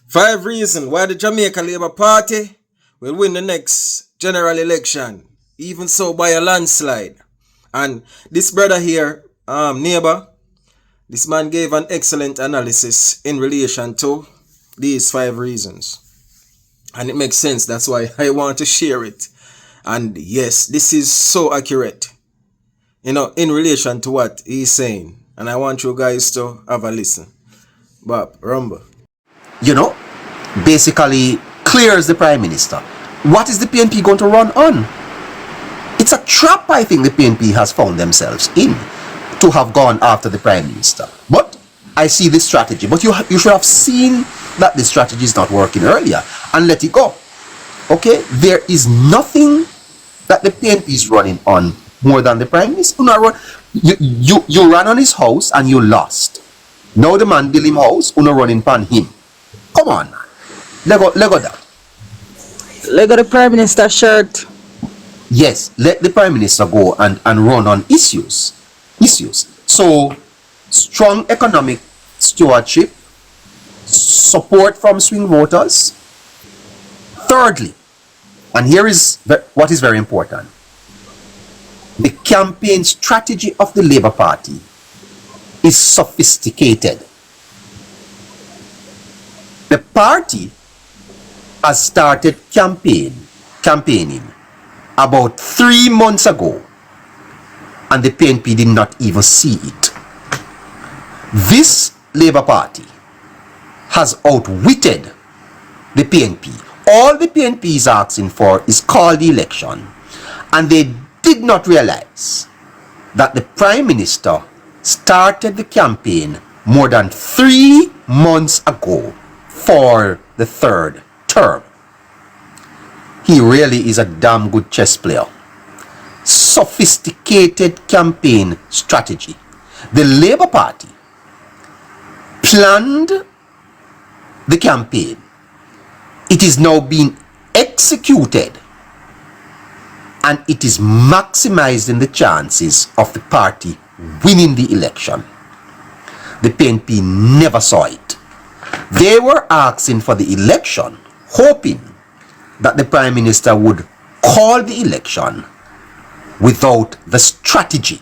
5 reasons why the Jamaica Labour Party will win the next general election, even so by a landslide. And this brother here, neighbor, this man gave an excellent analysis in relation to these 5 reasons. And it makes sense. That's why I want to share it. And yes, this is so accurate, in relation to what he's saying. And I want you guys to have a listen. Bob, rumble. Basically clears the Prime Minister. What is the PNP going to run on? It's a trap, I think, the PNP has found themselves in, to have gone after the Prime Minister. But I see this strategy. But you should have seen that this strategy is not working earlier and let it go. Okay? There is nothing that the PNP is running on more than the Prime Minister. You ran on his house and you lost. Now the man build him house, running pan him. Come on, man. Lego that. Lego the Prime Minister shirt. Yes, let the Prime Minister go and run on issues. So, strong economic stewardship, support from swing voters. Thirdly, and here is what is very important, the campaign strategy of the Labour Party is sophisticated. The party has started campaigning about 3 months ago, and the PNP did not even see it. This Labour Party has outwitted the PNP. All the PNP is asking for is call the election, and they did not realize that the Prime Minister started the campaign more than 3 months ago for the 3rd term. He really is a damn good chess player. Sophisticated campaign strategy. The Labour Party planned the campaign. It is now being executed, and it is maximizing the chances of the party winning the election. The PNP never saw it. They were asking for the election, hoping that the Prime Minister would call the election without the strategy.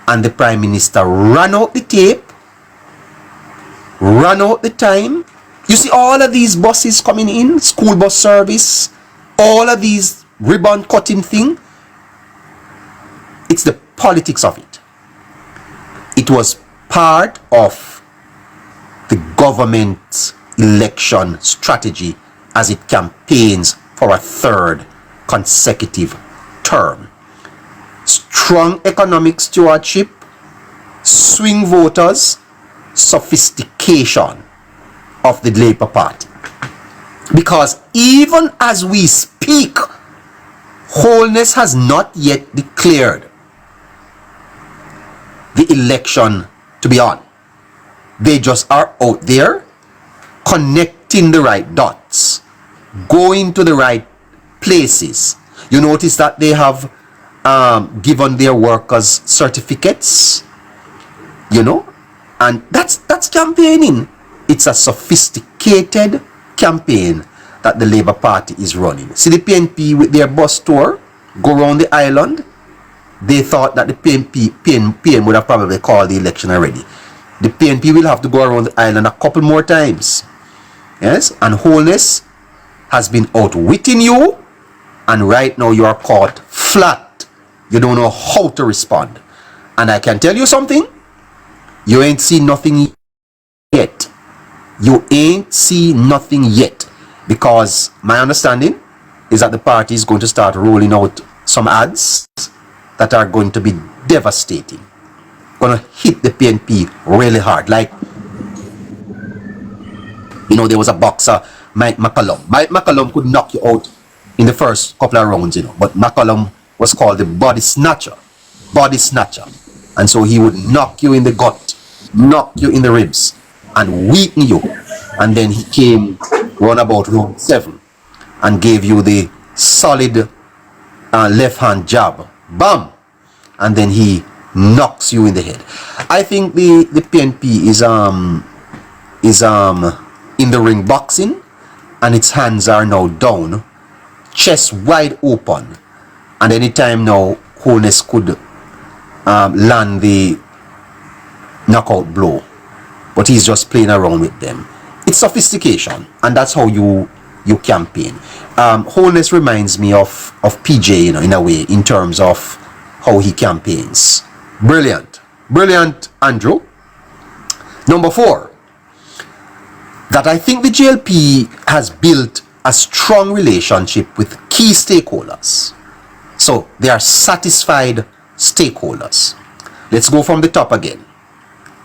And the Prime Minister ran out the tape, ran out the time. You see all of these buses coming in, school bus service, all of these ribbon cutting thing. It's the politics of it. It was part of the government's election strategy as it campaigns for a 3rd consecutive term. Strong economic stewardship, swing voters, sophistication of the Labour Party. Because even as we speak, Wholeness has not yet declared the election to be on. They just are out there connecting the right dots, going to the right places. You notice that they have given their workers certificates, and that's campaigning. It's a sophisticated campaign that the Labour Party is running. See the PNP with their bus tour, go around the island. They thought that the PNP would have probably called the election already. The PNP will have to go around the island a couple more times. Yes, and Wholeness has been outwitting you, and right now you are caught flat. You don't know how to respond. And I can tell you something, you ain't seen nothing yet. You ain't seen nothing yet, because my understanding is that the party is going to start rolling out some ads that are going to be devastating, going to hit the PNP really hard. Like, there was a boxer, Mike McCallum. Mike McCallum could knock you out in the first couple of rounds, but McCallum was called the body snatcher. And so he would knock you in the gut, knock you in the ribs, and weaken you. And then he came round about round 7 and gave you the solid left hand jab. Bam! And then he knocks you in the head. I think the PNP is in the ring boxing, and its hands are now down, chest wide open, and anytime now Holness could land the knockout blow, but he's just playing around with them. It's sophistication, and that's how you campaign. Holness reminds me of PJ, in a way, in terms of how he campaigns. Brilliant, Andrew. Number 4, that I think the JLP has built a strong relationship with key stakeholders. So they are satisfied stakeholders. Let's go from the top again.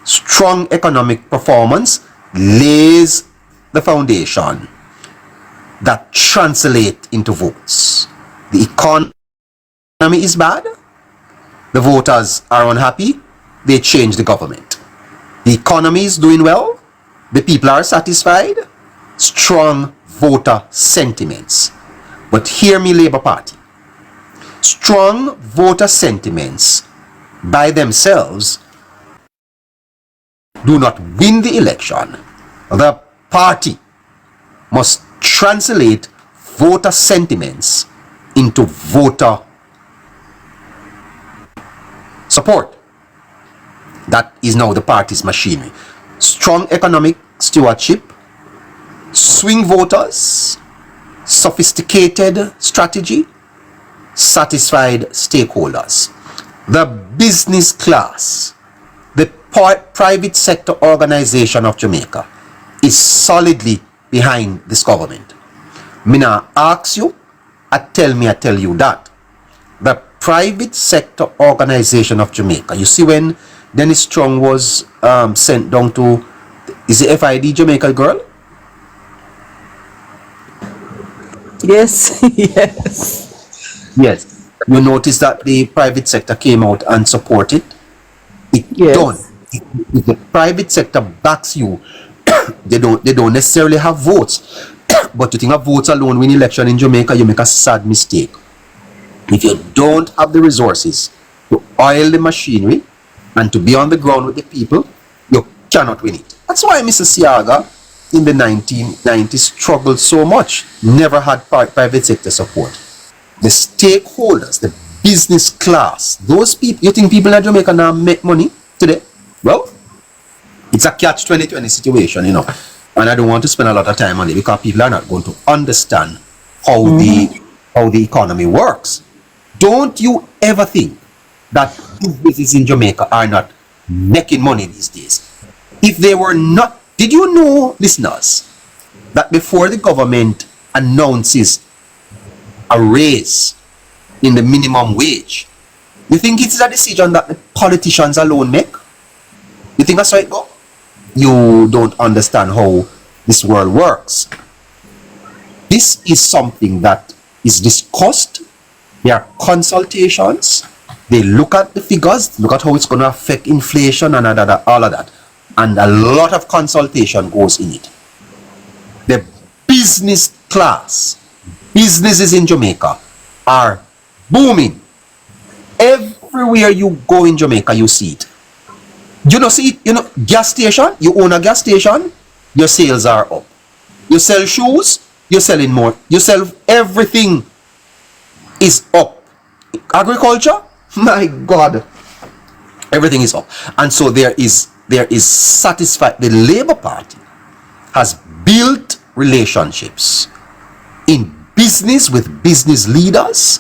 Strong economic performance lays the foundation that translate into votes. The economy is bad, the voters are unhappy, they change the government. The economy is doing well, the people are satisfied, strong voter sentiments. But hear me, Labour Party. Strong voter sentiments by themselves do not win the election. The party must translate voter sentiments into voter support. That is now the party's machinery. Strong economic stewardship, swing voters, sophisticated strategy, satisfied stakeholders. The business class, the private sector organization of Jamaica is solidly behind this government. Me now ask you, I tell you that the private sector organization of Jamaica, you see when Dennis Strong was sent down to, is the FID Jamaica girl? Yes, yes. Yes. You notice that the private sector came out and supported it. Yes. Done. If the private sector backs you, they don't necessarily have votes. But you think of votes alone win election in Jamaica, you make a sad mistake. If you don't have the resources to oil the machinery and to be on the ground with the people, you cannot win it. That's why Mr. Siaga in the 1990s struggled so much, never had private sector support. The stakeholders, the business class, those people, you think people in Jamaica now make money today? Well, it's a catch 2020 situation, and I don't want to spend a lot of time on it because people are not going to understand how the economy works. Don't you ever think that businesses in Jamaica are not making money these days? If they were not, did you know, listeners, that before the government announces a raise in the minimum wage, you think it's a decision that the politicians alone make? You think that's how it goes? You don't understand how this world works. This is something that is discussed. There are consultations. They look at the figures, look at how it's going to affect inflation and all of that. And a lot of consultation goes in it. The business class, businesses in Jamaica are booming. Everywhere you go in Jamaica, you see it. See it, gas station, you own a gas station, your sales are up. You sell shoes, you're selling more. You sell everything is up. Agriculture, my God, everything is up. And so there is satisfied. The Labour Party has built relationships in business with business leaders,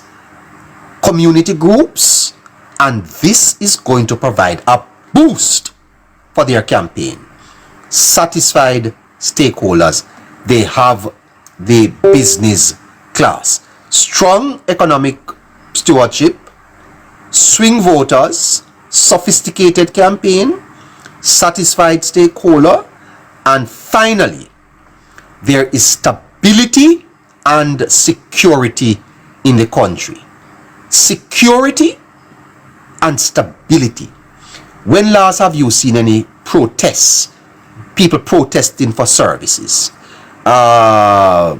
community groups, and this is going to provide a boost for their campaign. Satisfied stakeholders, they have the business class. Strong economic stewardship, swing voters, sophisticated campaign, satisfied stakeholder, and finally, there is stability and security in the country. Security and stability. When last have you seen any protests? People protesting for services. Bad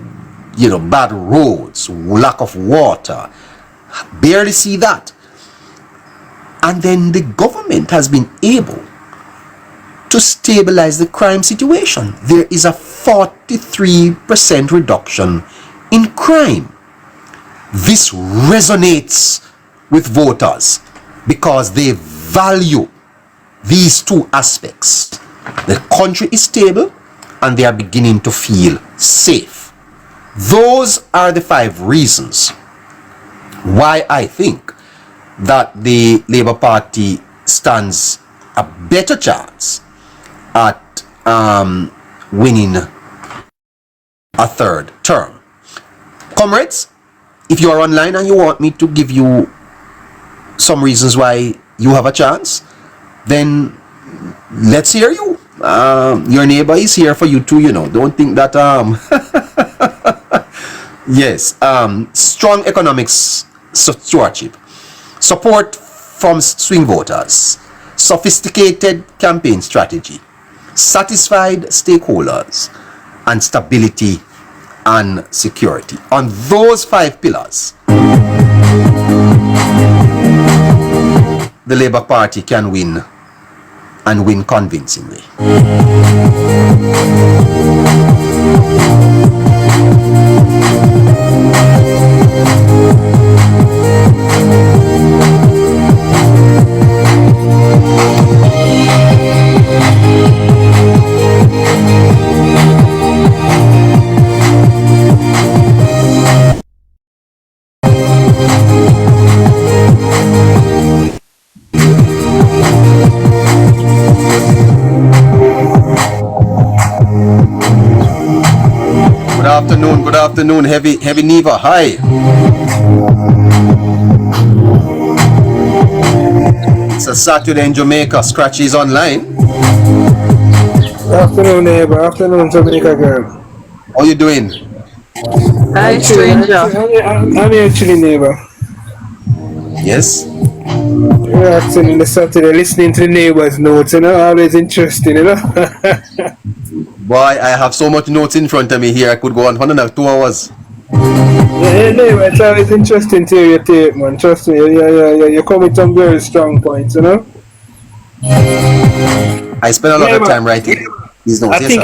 roads, lack of water. Barely see that. And then the government has been able to stabilize the crime situation. There is a 43% reduction in crime. This resonates with voters because they value these two aspects. The country is stable and they are beginning to feel safe. Those are the 5 reasons why I think that the Labour Party stands a better chance at winning a 3rd term. Comrades, if you are online and you want me to give you some reasons why you have a chance, then let's hear you. Your neighbor is here for you too, you know. Don't think that yes, strong economics stewardship, support from swing voters, sophisticated campaign strategy, satisfied stakeholders, and stability and security. On those 5 pillars, the Labour Party can win, and win convincingly. Good afternoon, Heavy Neva. Hi. It's a Saturday in Jamaica. Scratchy is online. Afternoon, neighbor. Afternoon, Jamaica girl. How you doing? Hi, stranger. I'm actually neighbor. Yes. Relaxing in the Saturday, listening to the neighbors' notes, you know, always interesting, you know. Boy, I have so much notes in front of me here. I could go on for another 2 hours. Yeah, neighbor, it's always interesting to hear your tape, man. Trust me, you come with some very strong points, you know. I spend a lot of time writing these notes. I think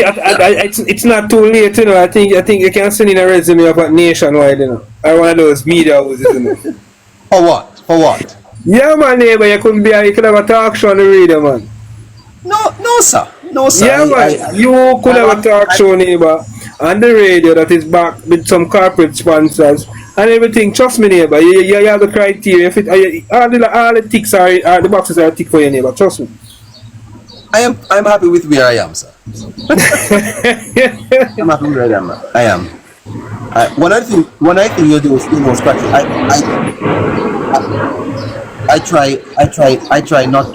it's not too late, you know. I think you can send in a resume of a nationwide, you know, or one of those media houses, isn't it? For what? For what? Yeah, man, neighbor, you could have a talk show on the radio, man. No, sir. No, sir. Yeah, man, you could have a talk show, neighbor, on the radio that is backed with some corporate sponsors and everything. Trust me, neighbor, you have the criteria. If all the ticks are the boxes are tick for you, neighbor. Trust me. I'm happy with where I am, sir. I'm happy with where I am. When I think you do, you know, Scratchy, I try not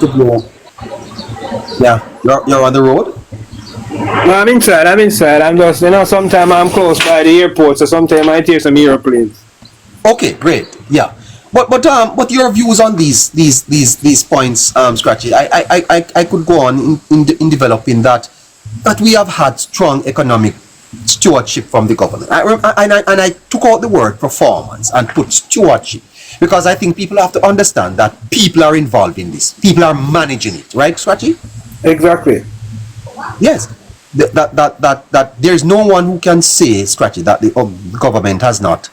to blow. Yeah, you're on the road? No, I'm inside. I'm just, you know, sometimes I'm close by the airport, so sometimes I take some airplanes. Okay, great. Yeah. But your views on these points, Scratchy, I could go on in developing that we have had strong economic stewardship from the government. I took out the word performance and put stewardship, because I think people have to understand that people are involved in this. People are managing it, right, Scratchy? Exactly. Yes. That there's no one who can say, Scratchy, that the government has not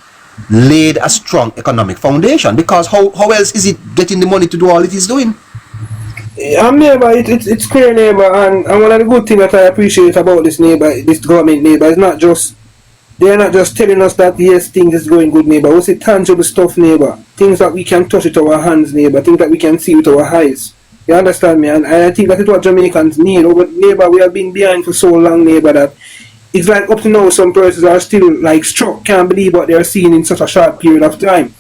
laid a strong economic foundation, because how else is it getting the money to do all it is doing? Neighbor, it's clear, neighbor, and one of the good things that I appreciate about this government, neighbor, is they're not just telling us that yes, things is going good, neighbor. We see tangible stuff, neighbor. Things that we can touch with our hands, neighbor. Things that we can see with our eyes. You understand me? And I think that is what Jamaicans need. But neighbor, we have been behind for so long, neighbor, that it's like up to now some persons are still like struck, can't believe what they're seeing in such a short period of time.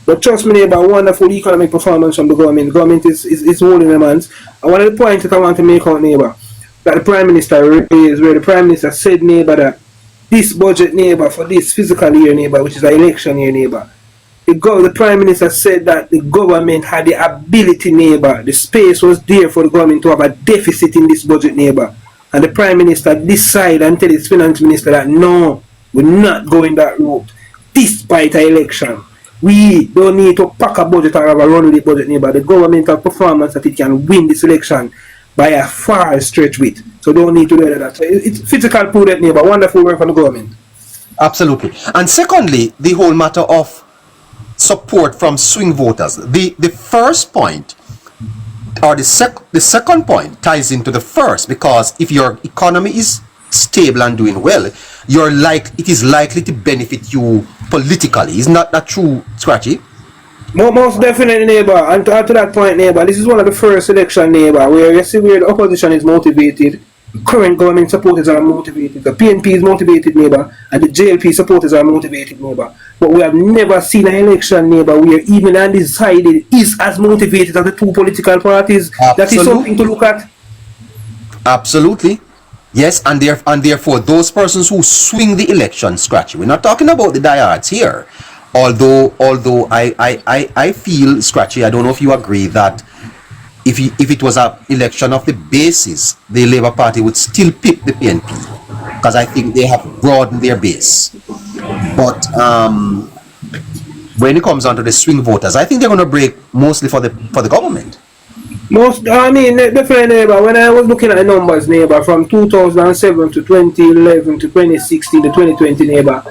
But trust me, neighbor, wonderful economic performance from the government. The government is holding them hands. And one of the points that I want to make out, neighbor, that the Prime Minister raised, where the Prime Minister said, neighbor, that this budget, neighbor, for this fiscal year, neighbor, which is an election year, neighbor, the Prime Minister said that the government had the ability, neighbor, the space was there for the government to have a deficit in this budget, neighbor. And the Prime Minister decided and tell his Finance Minister that no, we're not going that route, despite the election. We don't need to pack a budget or have a run with the budget, neighbor. The governmental performance that it can win this election by a far stretch with. So don't need to do that. So it's physical prudent, neighbor. Wonderful work from the government. Absolutely. And secondly, the whole matter of support from swing voters. The first point, or the second point, ties into the first, because if your economy is stable and doing well, it is likely to benefit you politically. Isn't that true, Scratchy? Most definitely, neighbor. And to add to that point, neighbor, this is one of the first election, neighbor, where you see where the opposition is motivated, current government supporters are motivated, the PNP is motivated, neighbor, and the JLP supporters are motivated, neighbor. But we have never seen an election, neighbor, where even undecided is as motivated as the two political parties. Absolutely. That is something to look at. Absolutely. Yes, and therefore those persons who swing the election, Scratchy, we're not talking about the diehards here. Although I feel, Scratchy, I don't know if you agree that if it was an election of the bases, the Labour Party would still pick the PNP, because I think they have broadened their base. But when it comes down to the swing voters, I think they're going to break mostly for the government. Definitely, neighbor. When I was looking at the numbers, neighbor, from 2007 to 2011 to 2016 to 2020, neighbor,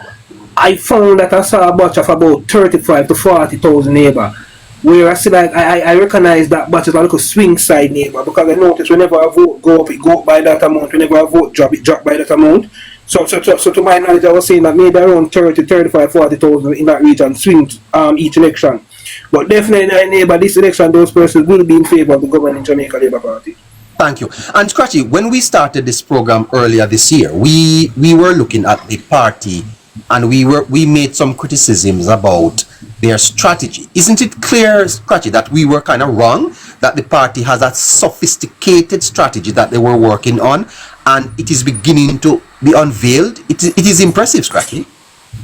I found that I saw a batch of about 35 to 40,000, neighbor. Where I see, like, I recognize that batch as a little swing side, neighbor, because I notice whenever a vote go up, it go up by that amount. Whenever a vote drop, it drop by that amount. So to my knowledge, I was saying that maybe around 30, 35, 40,000 in that region swing each election. But definitely, neighbor, this election, those persons will be in favor of the government in Jamaica Labour Party. Thank you. And Scratchy, when we started this program earlier this year, we were looking at the party, and we made some criticisms about their strategy. Isn't it clear, Scratchy, that we were kind of wrong, that the party has a sophisticated strategy that they were working on, and it is beginning to be unveiled? It is impressive, Scratchy.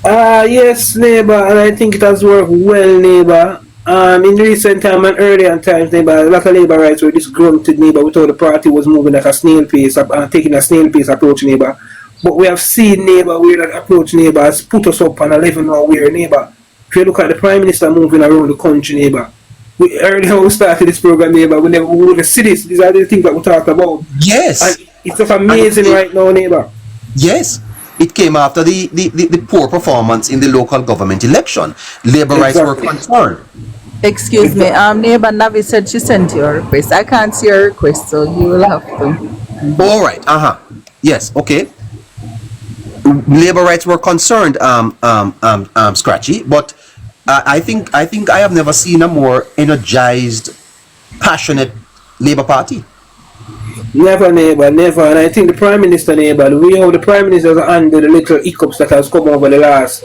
Yes, neighbor, and I think it has worked well, neighbor. In recent time and earlier times, neighbor, a lot of Labour rights were disgruntled, neighbor, we thought the party was moving at a snail pace, taking a snail pace approach, neighbor. But we have seen, neighbor, where that approach, neighbor, has put us up on a level now where, neighbor, if you look at the Prime Minister moving around the country, neighbor, earlier we started this program, neighbor, we would see this. These are the things that we talked about. Yes. And it's just amazing right now, neighbor. Yes. It came after the poor performance in the local government election. Labour rights were concerned. Excuse me, neighbor Navi said she sent you a request. I can't see your request, so you will have to. All right. Yes. Okay. Labour rights were concerned, Scratchy, but I think I have never seen a more energized, passionate Labour Party. Never, neighbor, never. And I think the Prime Minister, neighbor, the way how the Prime Minister has handled the little hiccups that has come over the last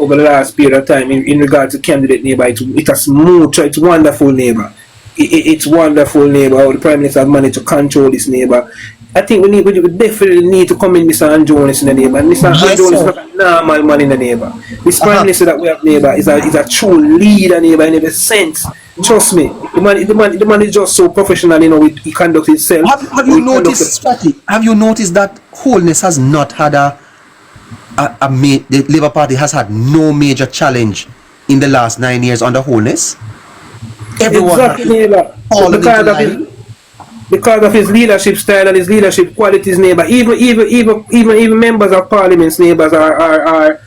period of time in regards to candidate, neighbor, it's a smooth, it's wonderful, neighbor. It's wonderful, neighbor, how the Prime Minister has managed to control this, neighbor. I think we definitely need to come in Mr. Anjonis in the neighbor. And Mr. Anjonis is not a normal man in the neighbor. This Prime Minister that we have, neighbor, is a true leader, neighbor, in every sense. Trust me, the man is just so professional, you know, he conducts himself. Have you noticed, Scratchy, have you noticed that Wholeness has not had the Labour Party has had no major challenge in the last 9 years under Wholeness? Everyone exactly, neighbor. Because of his leadership style and his leadership qualities, neighbor. Even members of parliament's neighbors are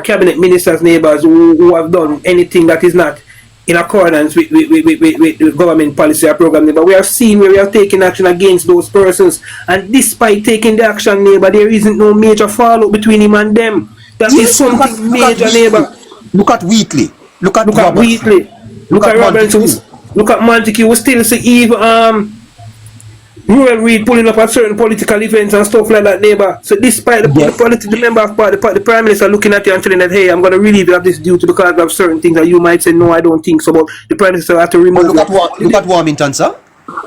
cabinet ministers, neighbors who have done anything that is not in accordance with the government policy or program, neighbor. We have seen where we have taken action against those persons, and despite taking the action, neighbor, there isn't no major fallout between him and them. That is something major, neighbor. Look at Wheatley. Look at Wheatley. Look at Roberts. Look at Montague. We still see even Rural Reid pulling up at certain political events and stuff like that, neighbor. So despite the member of the Prime Minister looking at you and telling that, hey, I'm going to relieve you of this duty because of certain things that you might say, no, I don't think so, but the Prime Minister has to remove look at Warmington, sir.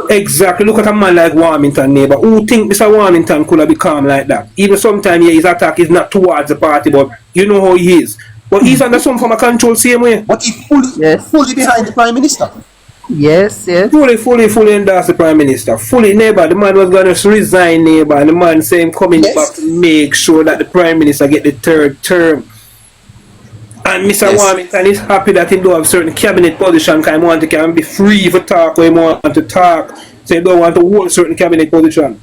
Exactly. Look at a man like Warmington, neighbor. Who think Mr. Warmington could have become like that? Even sometimes, his attack is not towards the party, but you know how he is. But he's under some form of control same way. But he's fully behind the Prime Minister. Yes. Fully endorse the Prime Minister. Fully, neighbor. The man was going to resign, neighbor. And the man saying coming back to make sure that the Prime Minister get the third term. And Mr. Yes. Warmington is happy that he don't have certain cabinet position because he want to can be free for talk when he want to talk. So he don't want to hold certain cabinet position.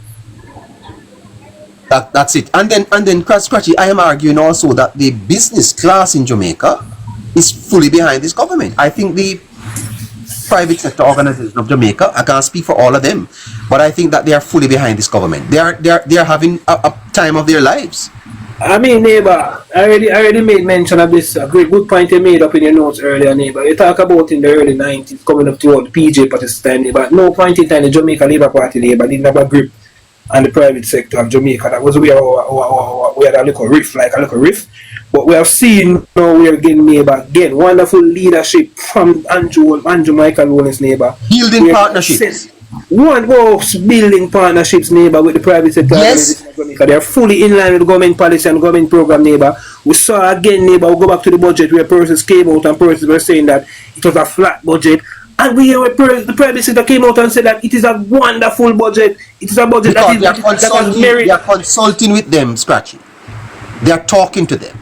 That's it. And then Scratchy, I am arguing also that the business class in Jamaica is fully behind this government. I think the private sector organization of Jamaica, I can't speak for all of them, but I think that they are fully behind this government. They are having a time of their lives. I mean, neighbor, I already made mention of this. A good point you made up in your notes earlier, neighbor. You talk about in the early 90s coming up toward the PJ Pakistan, neighbor. At no point in time the Jamaica Labour Party, neighbor, didn't have a grip on the private sector of Jamaica. That was where we had a little riff. But we have seen now we are getting, neighbor, again, wonderful leadership from Andrew Michael Williams, neighbor. Building partnerships. One goes building partnerships, neighbor, with the private sector. Yes. They are fully in line with government policy and government program, neighbor. We saw again, neighbor, we go back to the budget where persons came out and persons were saying that it was a flat budget. And we hear the private sector came out and said that it is a wonderful budget. It is a budget that has merit. They are consulting with them, Scratchy. They are talking to them.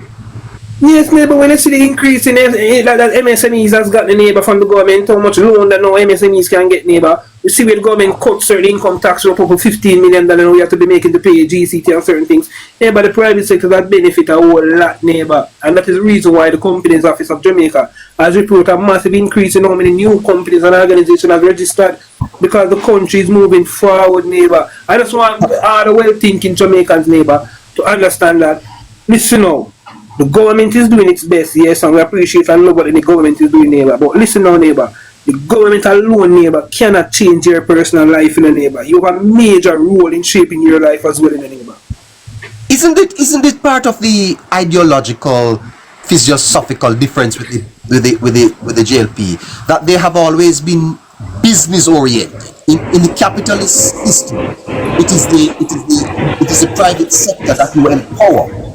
Yes, neighbor, when you see the increase in that MSMEs has got the neighbor from the government, how much loan that now MSMEs can get, neighbor. We see where the government cut certain income tax up over $15 million and we have to be making to pay GCT and certain things. Neighbor, the private sector that benefit a whole lot, neighbor. And that is the reason why the Companies Office of Jamaica has reported a massive increase in how many new companies and organizations have registered because the country is moving forward, neighbor. I just want all the well-thinking Jamaicans, neighbor, to understand that, listen now, the government is doing its best, yes, and we appreciate and love what the government is doing, neighbor. But listen now, neighbor, the government alone, neighbor, cannot change your personal life in a neighbor. You have a major role in shaping your life as well in a neighbor. Isn't it part of the ideological, philosophical difference with the JLP that they have always been business oriented? In the capitalist system, it is the private sector that you empower.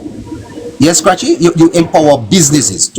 Yes, Scratchy, you empower businesses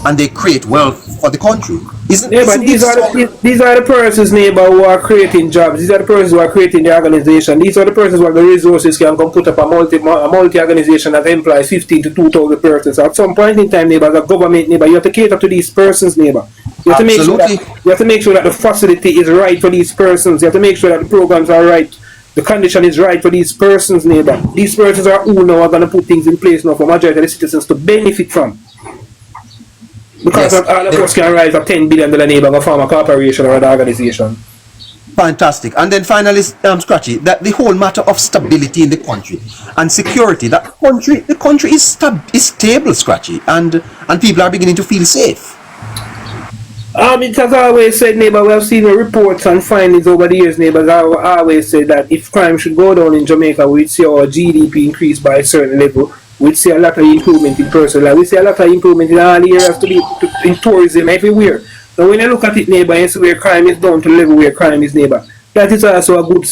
and they create wealth for the country. These are the persons, neighbor, who are creating jobs. These are the persons who are creating the organization. These are the persons who have the resources can come put up a multi-organization that employs 15 to 2,000 persons. At some point in time, neighbor, as a government, neighbor, you have to cater to these persons, neighbor. You have to make sure that the facility is right for these persons. You have to make sure that the programs are right. The condition is right for these persons, neighbor. These persons are who now are going to put things in place now for majority of the citizens to benefit from. Because yes, all of us can rise a $10 billion neighbor and form a corporation or an organization. Fantastic. And then finally, Scratchy, that the whole matter of stability in the country and security, the country is stable, Scratchy, and people are beginning to feel safe. It has always said, neighbor, we have seen reports and findings over the years, neighbors. I always say that if crime should go down in Jamaica, we'd see our GDP increase by a certain level. We'd see a lot of improvement in personal life. We see a lot of improvement in all areas in tourism everywhere. So when you look at it, neighbor, you see where crime is down to the level where crime is, neighbor. That is also a good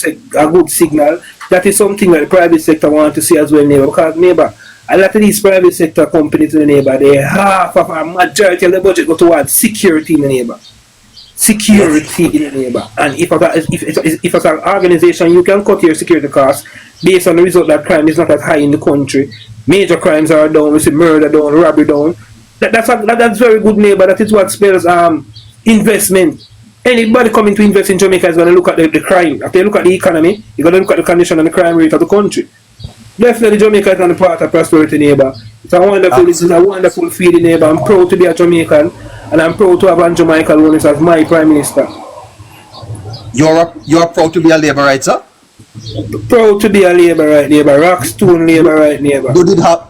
signal. That is something that the private sector want to see as well, neighbor. Because, neighbor, a lot of these private sector companies in the neighbor, they half of a majority of the budget go towards security in the neighbor. Security in the neighbor. And if as an organization you can cut your security costs based on the result that crime is not as high in the country, major crimes are down, we see murder down, robbery down. That's very good, neighbor. That is what spells investment. Anybody coming to invest in Jamaica is going to look at the crime. After you look at the economy, you're going to look at the condition and the crime rate of the country. Definitely Jamaica is on the part of prosperity, neighbor. It's a wonderful feeling, neighbor. I'm proud to be a Jamaican and I'm proud to have Andrew Michael Williams as my Prime Minister. You're proud to be a Labourite, sir? Proud to be a Labourite, neighbor. Rockstone Labourite, neighbor.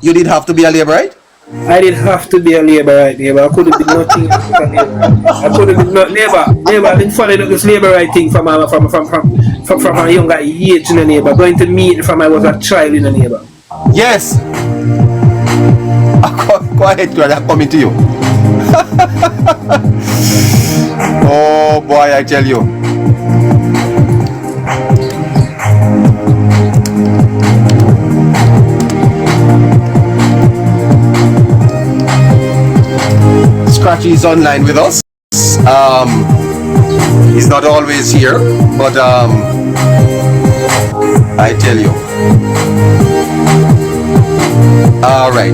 You did have to be a Labourite? I did have to be a Labourite, neighbor. I could have been nothing else. I could have been neighbor. I've been following up this Labourite thing from a younger age, in the neighbor. Going to meet from I was a child, in the neighbor. Yes. Go ahead, Claude. I'm coming to you. Oh boy, I tell you. Scratchy is online with us. He's not always here, but I tell you. All right.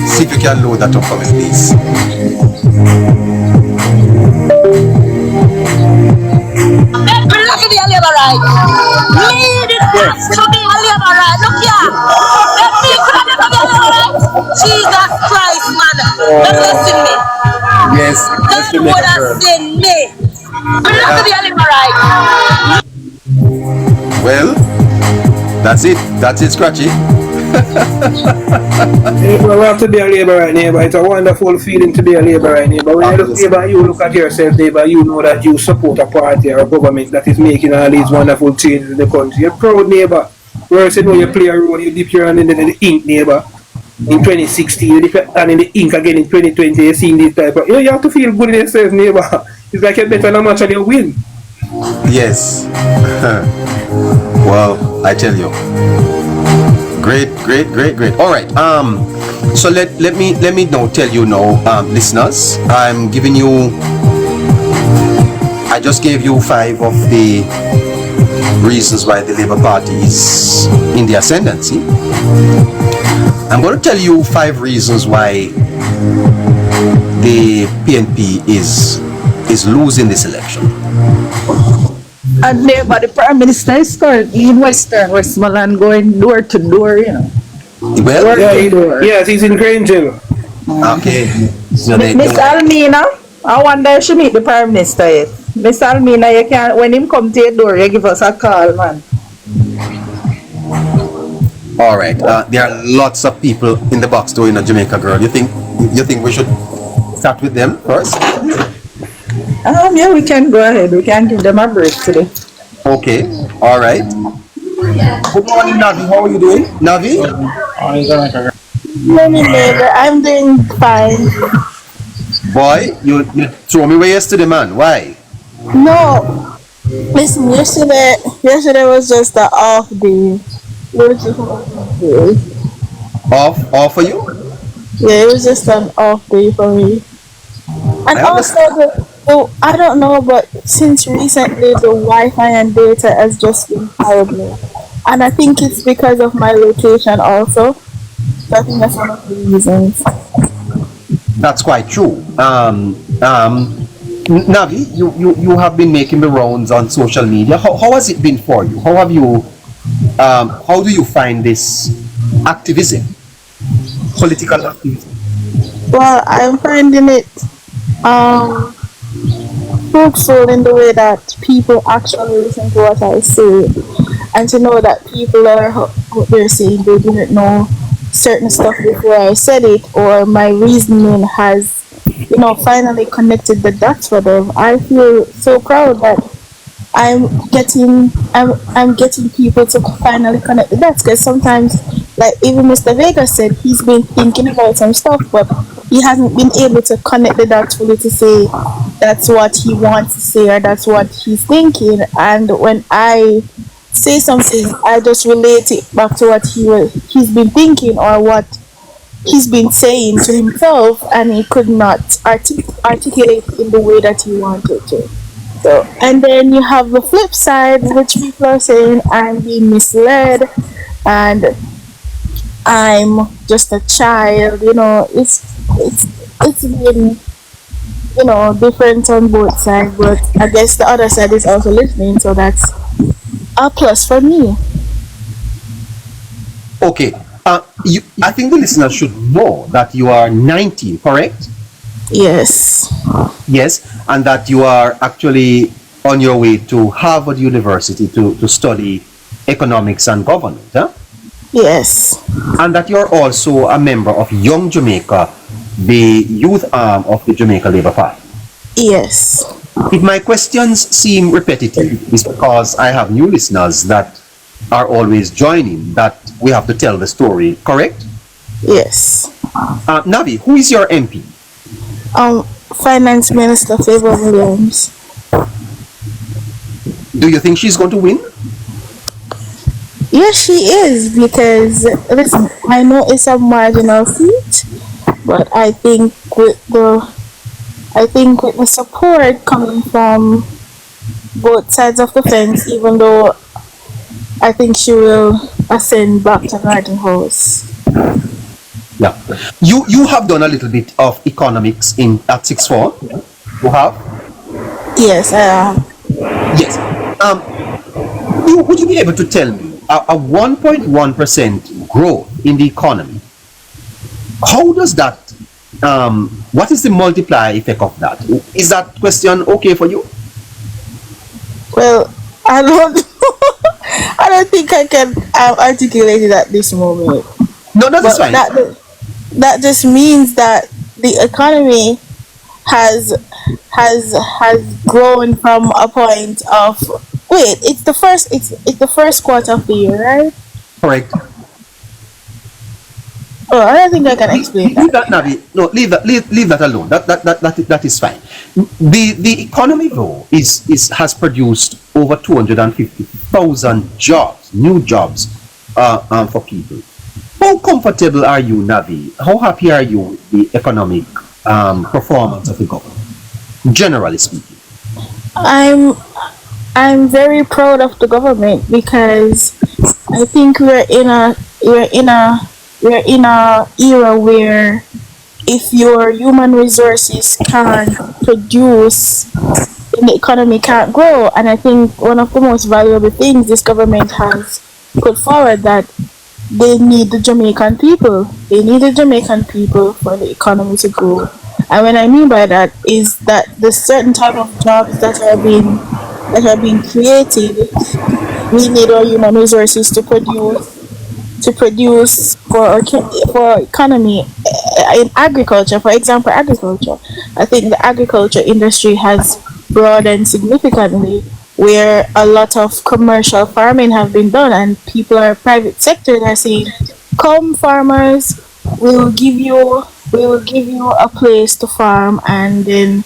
See if you can load that up for me, please. Look at the labor right. Me did ask for being a labor right. Look here. Let me come to the labor right. Jesus Christ, man. Don't listen me. Yes, That would have seen me. Look at the labor right. Well, that's it. That's it, Scratchy. Well, we have to be a labor right, neighbor. It's a wonderful feeling to be a labor right, neighbor. When you look, neighbor, you look at yourself, neighbor, you know that you support a party or a government that is making all these wonderful changes in the country. You're proud, neighbor. Whereas you know you play a role, you dip your hand in the ink, neighbor. In 2016, you dip your hand in the ink again in 2020, you're seeing this type of... You have to feel good in yourself, neighbor. It's like you're better than a match and you win. Yes. Well, I tell you. Great. All right. So let me now tell you now, listeners. I'm giving you. I just gave you 5 of the reasons why the Labour Party is in the ascendancy. I'm going to tell you 5 reasons why the PNP is losing this election. And neighbor, the Prime Minister is currently in Westmoreland going door to door, you know. Well, Yes, he's in Granger. okay. So Miss Almina, I wonder if she meet the Prime Minister yet. Miss Almina, you can, when him come to your door, you give us a call, man. all right. There are lots of people in the box door in Jamaica, girl. You think we should start with them first? Yeah, we can go ahead. We can give them a break today. Okay. All right. Good morning, Navi. How are you doing, Navi? Morning, neighbor. I'm doing fine. Boy, you throw me away yesterday, man. Why? No, listen. Yesterday was just an off day. It was just an off day. Off for you? Yeah, it was just an off day for me. And I also, I don't know, but since recently the Wi-Fi and data has just been horrible, and I think it's because of my location also. So I think that's one of the reasons. That's quite true. Navi, you have been making the rounds on social media. How has it been for you? How do you find this activism, political activism? Well, I'm finding it fruitful in the way that people actually listen to what I say, and to know that people are what they're saying, they didn't know certain stuff before I said it, or my reasoning has, finally connected the dots for them. I feel so proud that I'm getting people to finally connect the dots, because sometimes, like even Mr. Vega said, he's been thinking about some stuff, but he hasn't been able to connect the dots fully to say that's what he wants to say or that's what he's thinking. And when I say something, I just relate it back to what he's been thinking or what he's been saying to himself, and he could not articulate in the way that he wanted to. So, and then you have the flip side, which people are saying I'm being misled and I'm just a child. It's been different on both sides, but I guess the other side is also listening, so that's a plus for me. Okay. I think the listeners should know that you are 19, correct? Yes. Yes, and that you are actually on your way to Harvard University to study economics and government, huh? Yes. And that you're also a member of Young Jamaica, the youth arm of the Jamaica Labour Party. Yes. If my questions seem repetitive, it's because I have new listeners that are always joining, that we have to tell the story, correct? Yes. Navi, who is your MP? Finance Minister Favor Williams. Do you think she's going to win? Yes, she is, because listen, I know it's a marginal seat, But I think with the support coming from both sides of the fence, even though I think she will ascend back to Garden House. Yeah. You have done a little bit of economics in at 6th form. You have? Yes, I am. Yes. Would you be able to tell me a 1.1% growth in the economy? How does that? What is the multiplier effect of that? Is that question okay for you? Well, I don't I don't think I can articulate it at this moment. No, that is But fine. that just means that the economy has grown from a point of wait, it's the first quarter of the year, right? Correct. Oh, I don't think I can explain Leave that. that, Navi. No, leave that alone. That is fine. The economy though has produced over 250,000 jobs, new jobs, for people. How comfortable are you, Navi? How happy are you with the economic performance of the government, generally speaking? I'm very proud of the government because I think we're in a era where if your human resources can't produce, then the economy can't grow. And I think one of the most valuable things this government has put forward that they need the Jamaican people. They need the Jamaican people for the economy to grow. And what I mean by that is that the certain type of jobs that are being created, we need our human resources to produce for economy in agriculture. For example, agriculture. I think the agriculture industry has broadened significantly, where a lot of commercial farming have been done, and private sectors are saying, "Come, farmers, we will give you a place to farm, and then